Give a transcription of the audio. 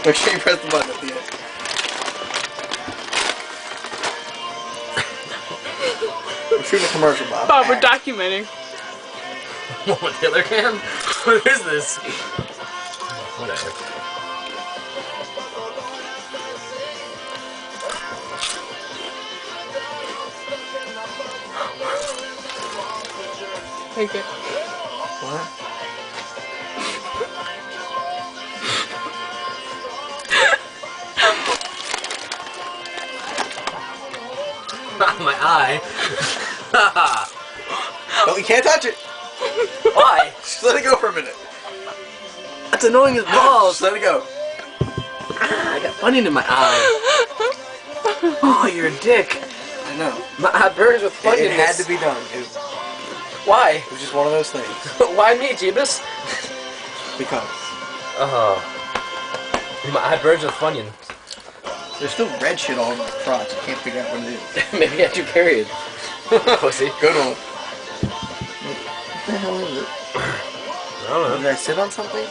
Make sure you press the button at the end. We're shooting a commercial, Bob. Bob, we're documenting. What, the other cam? What is this? Whatever. Take it. What? My eye. Oh, you can't touch it. Why? Just let it go for a minute. That's annoying as balls. Just let it go. I got onion in my eye. Oh, you're a dick. I know. My eye burns with It funniness. had to be done. It Why? was just one of those things. Why me, Jeebus? Because Oh. My eye burns with Funyun. there's still red shit all over my crotch. I can't figure out what it is. Maybe I had your period. Pussy. Good one. What the hell is it? I don't know. Did I sit on something?